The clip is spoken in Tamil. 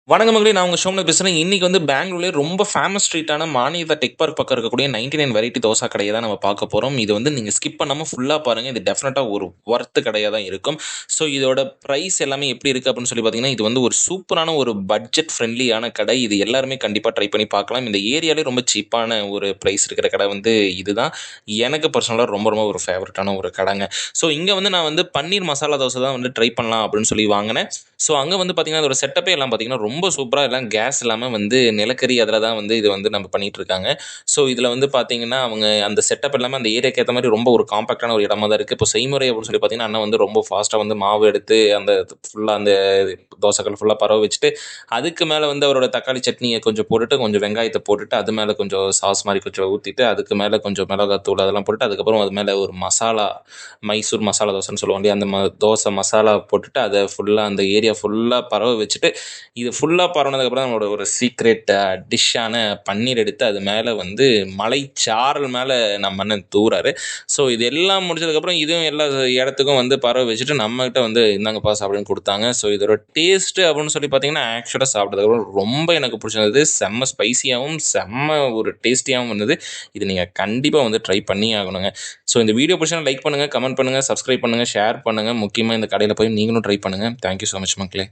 வணக்கம் மகளே, நான் உங்க ஷோம்ல பேசுறேன். இன்னைக்கு வந்து பெங்களூர்லயே ரொம்ப ஃபேமஸ் ஸ்ட்ரீட்டான மானியதா டெக் பார்க் பக்கம் இருக்கக்கூடிய 99 வெரைட்டி தோசை கடைய தான் நம்ம பார்க்க போறோம். இது வந்து நீங்க ஸ்கிப் பண்ணாம ஃபுல்லா பாருங்க. இது டெஃபினட்டா ஒரு வொர்த் கடையா தான் இருக்கும். ஸோ இதோட பிரைஸ் எல்லாமே எப்படி இருக்கு அப்படின்னு சொல்லி பார்த்தீங்கன்னா, இது வந்து ஒரு சூப்பரான ஒரு பட்ஜெட் ஃப்ரெண்ட்லியான கடை. இது எல்லாருமே கண்டிப்பா ட்ரை பண்ணி பார்க்கலாம். இந்த ஏரியாலே ரொம்ப சீப்பான ஒரு பிரைஸ் இருக்கிற கடை வந்து இதுதான். எனக்கு பர்சனலா ரொம்ப ரொம்ப ஒரு ஃபேவரட்டான ஒரு கடைங்க. ஸோ இங்க வந்து நான் வந்து பன்னீர் மசாலா தோசை தான் வந்து ட்ரை பண்ணலாம் அப்படின்னு சொல்லி வாங்குனேன். ஸோ அங்க வந்து பார்த்தீங்கன்னா, அதோட செட்டப்பே எல்லாம் பார்த்தீங்கன்னா, ரொம்ப சூப்பரா எல்லாம் கேஸ் இல்லாம வந்து நிலக்கரி அதில தான் வந்து இது வந்து நம்ம பண்ணிட்டு இருக்காங்க. ஸோ இதில வந்து பார்த்தீங்கன்னா, அவங்க அந்த செட்டப் எல்லாமே அந்த ஏரியாக்கு ஏத்த மாரி ரொம்ப ஒரு காம்பேக்ட்டான ஒரு இடமா தான் இருக்கு. இப்போ செய்முறை அப்படின்னு சொல்லி பார்த்தீங்கன்னா, அண்ணன் வந்து ரொம்ப ஃபாஸ்ட்டா வந்து மாவு எடுத்து அந்த ஃபுல்லா அந்த தோசைக்கல் ஃபுல்லா பரவ வச்சுட்டு, அதுக்கு மேல வந்து அவரோட தக்காளி சட்னிய கொஞ்சம் போட்டுட்டு, கொஞ்சம் வெங்காயத்த போட்டுட்டு, அது மேல கொஞ்சம் சாஸ் மாரி கொஞ்சம் ஊத்திட்டு, அதுக்கு மேல கொஞ்சம் மிளகாத்தூள் அதெல்லாம் போட்டுட்டு, அதுக்கப்புறம் அது மேல ஒரு மசாலா மைசூர் மசாலா தோசைன்னு சொல்லுவோம் இல்லையா? அந்த தோசை மசாலா போட்டுட்டு, அத ஃபுல்லா அந்த ஏரியா ஃபுல்லா பரவ வச்சுட்டு, இது ஃபுல்லா பரவுனதுக்கப்புறம் நம்மளோட ஒரு சீக்ரெட் டிஷ்ஷான பன்னீர் எடுத்து அது மேல வந்து மலைச்சாரல் மேல நம்ம அண்ணன் தூவுறாரு. ஸோ இது எல்லாம் முடிச்சதுக்கப்புறம் இதுவும் எல்லா இடத்துக்கும் வந்து பரவ வச்சுட்டு, நம்மகிட்ட வந்து "இந்தாங்கப்பா சாப்பிடுன்னு" குடுத்தாங்க. ஸோ இதோட டேஸ்ட்டு அப்படின்னு சொல்லி பார்த்தீங்கன்னா, ஆக்சுவலா சாப்பிட்டதுக்கப்புறம் ரொம்ப எனக்கு புடிச்சிருந்தது. செம்ம ஸ்பைசியாவும், செம்ம ஒரு டேஸ்டியாவும் இருந்தது. இது நீங்க கண்டிப்பா வந்து ட்ரை பண்ணியே ஆகணுங்க. ஸோ இந்த வீடியோ பிடிச்சா லைக் பண்ணுங்க, கமெண்ட் பண்ணுங்க, சப்ஸ்கிரைப் பண்ணுங்க, ஷேர் பண்ணுங்க. முக்கியமா இந்த கடையில போய் நீங்களும் ட்ரை பண்ணுங்க. தேங்க் யூ ஸோ மச் மக்களே.